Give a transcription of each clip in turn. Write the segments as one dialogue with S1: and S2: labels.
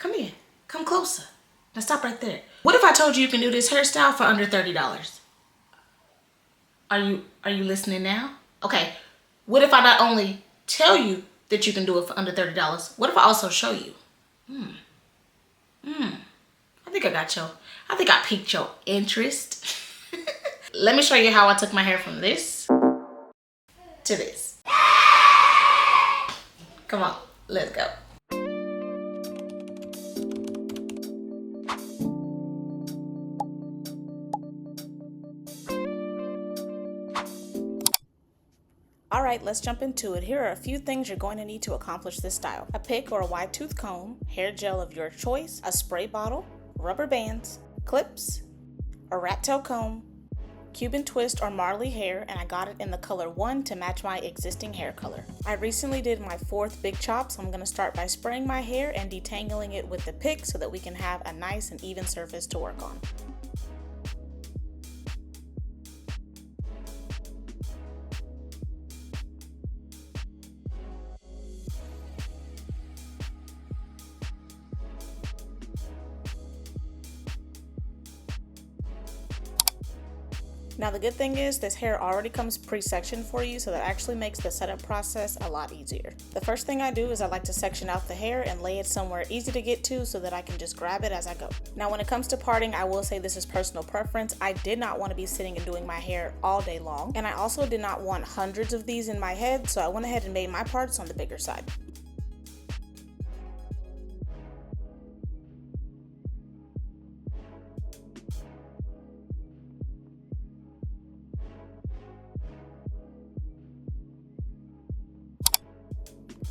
S1: Come in. Come closer. Now stop right there. What if I told you you can do this hairstyle for under $30? Are you listening now? Okay. What if I not only tell you that you can do it for under $30, what if I also show you? I think I piqued your interest. Let me show you how I took my hair from this to this. Come on, let's go. Alright, let's jump into it. Here are a few things you're going to need to accomplish this style. A pick or a wide tooth comb, hair gel of your choice, a spray bottle, rubber bands, clips, a rat tail comb, Cuban twist or Marley hair, and I got it in the color 1 to match my existing hair color. I recently did my 4th big chop, so I'm going to start by spraying my hair and detangling it with the pick so that we can have a nice and even surface to work on. Now the good thing is this hair already comes pre-sectioned for you, so that actually makes the setup process a lot easier. The first thing I do is I like to section out the hair and lay it somewhere easy to get to so that I can just grab it as I go. Now when it comes to parting, I will say this is personal preference. I did not want to be sitting and doing my hair all day long, and I also did not want hundreds of these in my head, so I went ahead and made my parts on the bigger side.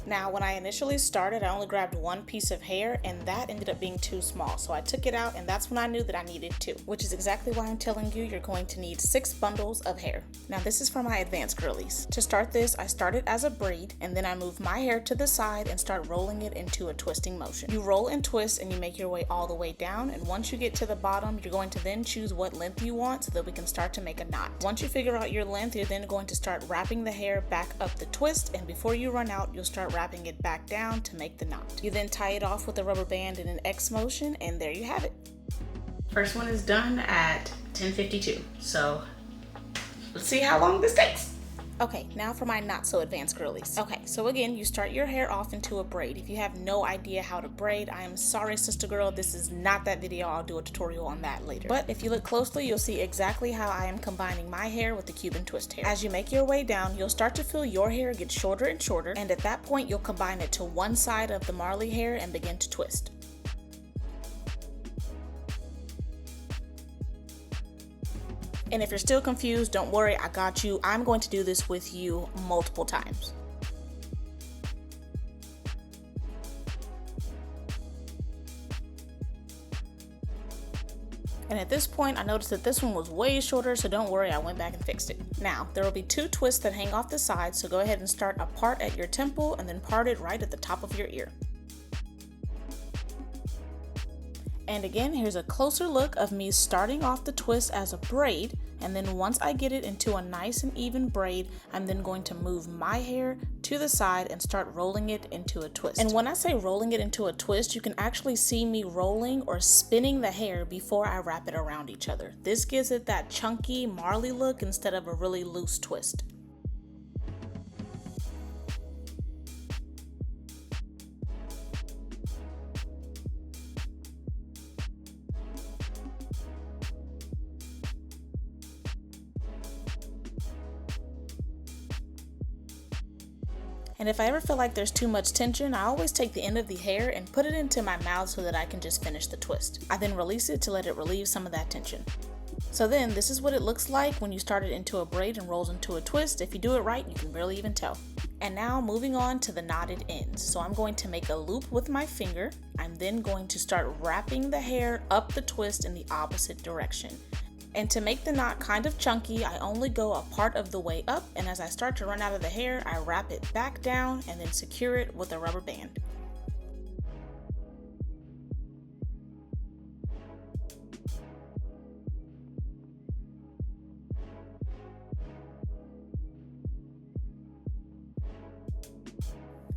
S1: Now, when I initially started, I only grabbed one piece of hair, and that ended up being too small. So I took it out, and that's when I knew that I needed 2, which is exactly why I'm telling you you're going to need 6 bundles of hair. Now, this is for my advanced girlies. To start this, I started as a braid, and then I moved my hair to the side and start rolling it into a twisting motion. You roll and twist, and you make your way all the way down, and once you get to the bottom, you're going to then choose what length you want so that we can start to make a knot. Once you figure out your length, you're then going to start wrapping the hair back up the twist, and before you run out, you'll start wrapping it back down to make the knot. You then tie it off with a rubber band in an X motion, and there you have it. First one is done at 10:52, so let's see how long this takes. Okay, now for my not so advanced girlies. Okay, so again, you start your hair off into a braid. If you have no idea how to braid, I am sorry, sister girl, this is not that video. I'll do a tutorial on that later. But if you look closely, you'll see exactly how I am combining my hair with the Cuban twist hair. As you make your way down, you'll start to feel your hair get shorter and shorter, and at that point, you'll combine it to one side of the Marley hair and begin to twist. And if you're still confused, don't worry, I got you. I'm going to do this with you multiple times. And at this point, I noticed that this one was way shorter, so don't worry, I went back and fixed it. Now, there will be 2 twists that hang off the side, so go ahead and start a part at your temple and then part it right at the top of your ear. And again, here's a closer look of me starting off the twist as a braid, and then once I get it into a nice and even braid, I'm then going to move my hair to the side and start rolling it into a twist. And when I say rolling it into a twist, you can actually see me rolling or spinning the hair before I wrap it around each other. This gives it that chunky Marley look instead of a really loose twist. And if I ever feel like there's too much tension, I always take the end of the hair and put it into my mouth so that I can just finish the twist. I then release it to let it relieve some of that tension. So then this is what it looks like when you start it into a braid and rolls into a twist. If you do it right, you can barely even tell. And now moving on to the knotted ends. So I'm going to make a loop with my finger. I'm then going to start wrapping the hair up the twist in the opposite direction. And to make the knot kind of chunky, I only go a part of the way up, and as I start to run out of the hair, I wrap it back down and then secure it with a rubber band.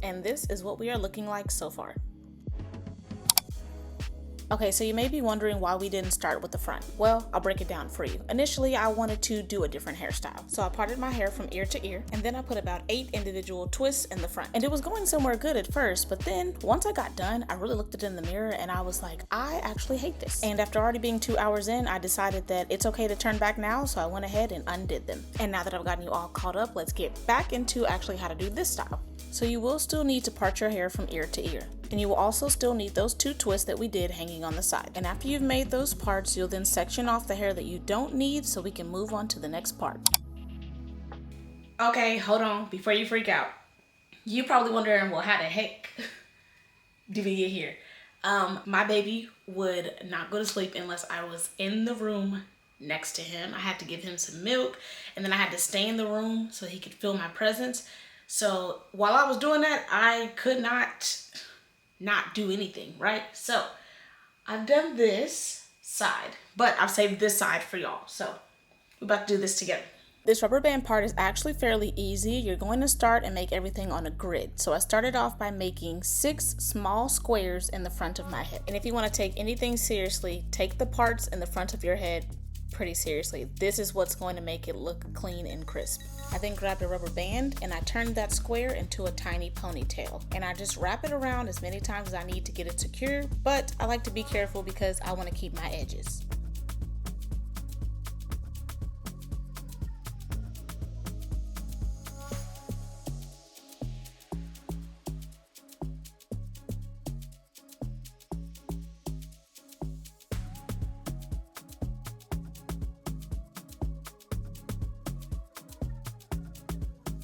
S1: And this is what we are looking like so far. Okay, so you may be wondering why we didn't start with the front. Well, I'll break it down for you. Initially, I wanted to do a different hairstyle. So I parted my hair from ear to ear, and then I put about 8 individual twists in the front. And it was going somewhere good at first, but then once I got done, I really looked at it in the mirror and I was like, I actually hate this. And after already being 2 hours in, I decided that it's okay to turn back now, so I went ahead and undid them. And now that I've gotten you all caught up, let's get back into actually how to do this style. So you will still need to part your hair from ear to ear. And you will also still need those 2 twists that we did hanging on the side. And after you've made those parts, you'll then section off the hair that you don't need so we can move on to the next part. Okay, hold on, before you freak out. You're probably wondering, well, how the heck did we get here? My baby would not go to sleep unless I was in the room next to him. I had to give him some milk, and then I had to stay in the room so he could feel my presence. So while I was doing that, I could not do anything, right? So I've done this side, but I've saved this side for y'all. So we're about to do this together. This rubber band part is actually fairly easy. You're going to start and make everything on a grid. So I started off by making 6 small squares in the front of my head. And if you want to take anything seriously, take the parts in the front of your head pretty seriously. This is what's going to make it look clean and crisp. I then grabbed a rubber band and I turned that square into a tiny ponytail. And I just wrap it around as many times as I need to get it secure, but I like to be careful because I want to keep my edges.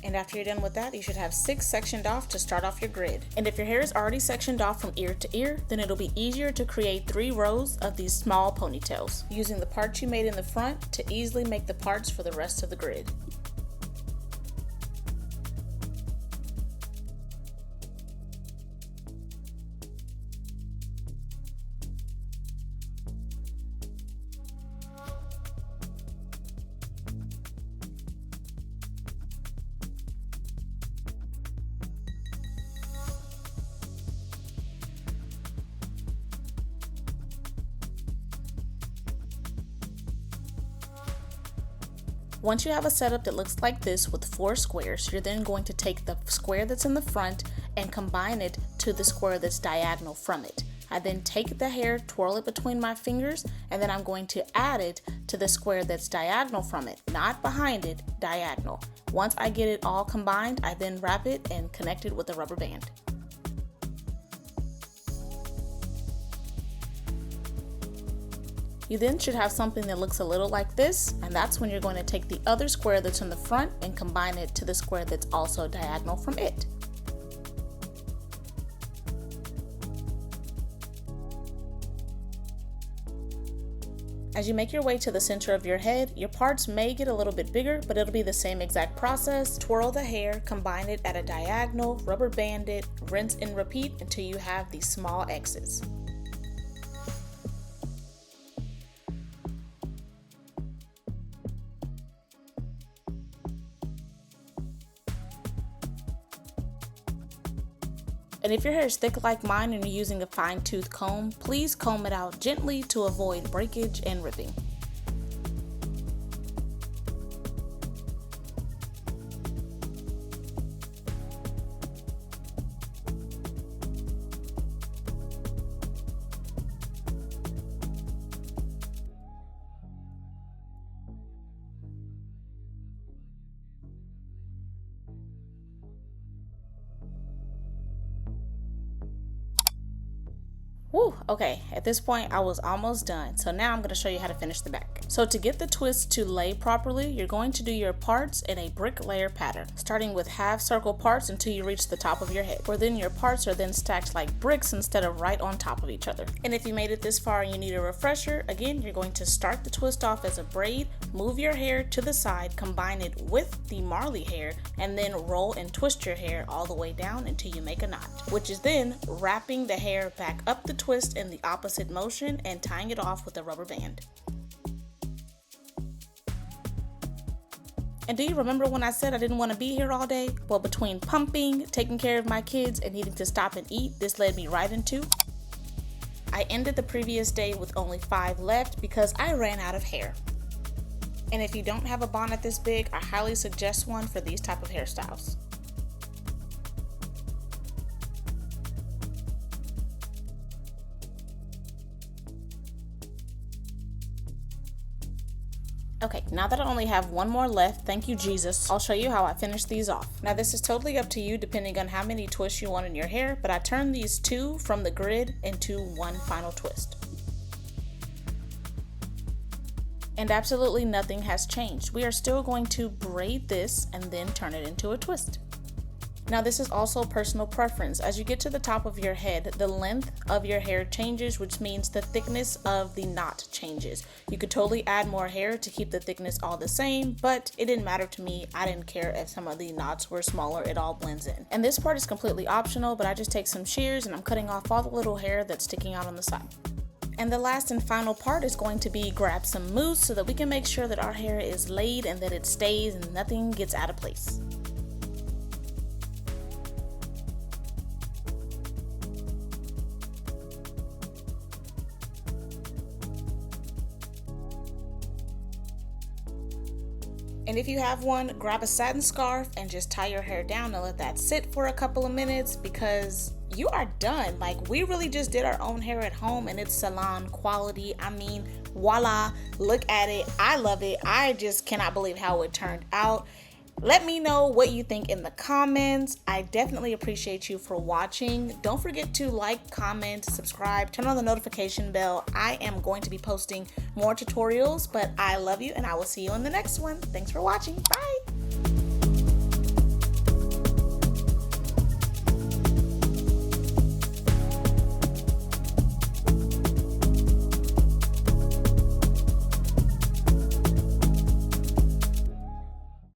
S1: And after you're done with that, you should have 6 sectioned off to start off your grid. And if your hair is already sectioned off from ear to ear, then it'll be easier to create 3 rows of these small ponytails, using the parts you made in the front to easily make the parts for the rest of the grid. Once you have a setup that looks like this with 4 squares, you're then going to take the square that's in the front and combine it to the square that's diagonal from it. I then take the hair, twirl it between my fingers, and then I'm going to add it to the square that's diagonal from it, not behind it, diagonal. Once I get it all combined, I then wrap it and connect it with a rubber band. You then should have something that looks a little like this, and that's when you're going to take the other square that's in the front and combine it to the square that's also diagonal from it. As you make your way to the center of your head, your parts may get a little bit bigger, but it'll be the same exact process. Twirl the hair, combine it at a diagonal, rubber band it, rinse and repeat until you have these small X's. And if your hair is thick like mine and you're using a fine-tooth comb, please comb it out gently to avoid breakage and ripping. Woo, okay, at this point I was almost done, so now I'm going to show you how to finish the back. So to get the twist to lay properly, you're going to do your parts in a brick layer pattern, starting with half circle parts until you reach the top of your head, where then your parts are then stacked like bricks instead of right on top of each other. And if you made it this far and you need a refresher, again, you're going to start the twist off as a braid, move your hair to the side, combine it with the Marley hair, and then roll and twist your hair all the way down until you make a knot, which is then wrapping the hair back up the twist in the opposite motion and tying it off with a rubber band. And do you remember when I said I didn't want to be here all day? Well, between pumping, taking care of my kids, and needing to stop and eat, this led me right into I ended the previous day with only 5 left because I ran out of hair. And if you don't have a bonnet this big, I highly suggest one for these type of hairstyles. Okay, now that I only have one more left, thank you Jesus, I'll show you how I finish these off. Now this is totally up to you depending on how many twists you want in your hair, but I turned these 2 from the grid into one final twist. And absolutely nothing has changed. We are still going to braid this and then turn it into a twist. Now this is also personal preference. As you get to the top of your head, the length of your hair changes, which means the thickness of the knot changes. You could totally add more hair to keep the thickness all the same, but it didn't matter to me. I didn't care if some of the knots were smaller, it all blends in. And this part is completely optional, but I just take some shears and I'm cutting off all the little hair that's sticking out on the side. And the last and final part is going to be grab some mousse so that we can make sure that our hair is laid and that it stays and nothing gets out of place. And if you have one, grab a satin scarf and just tie your hair down and let that sit for a couple of minutes because you are done. Like, we really just did our own hair at home and it's salon quality. I mean, voila, look at it. I love it. I just cannot believe how it turned out. Let me know what you think in the comments. I definitely appreciate you for watching. Don't forget to like, comment, subscribe, turn on the notification bell. I am going to be posting more tutorials, but I love you and I will see you in the next one. Thanks for watching. Bye.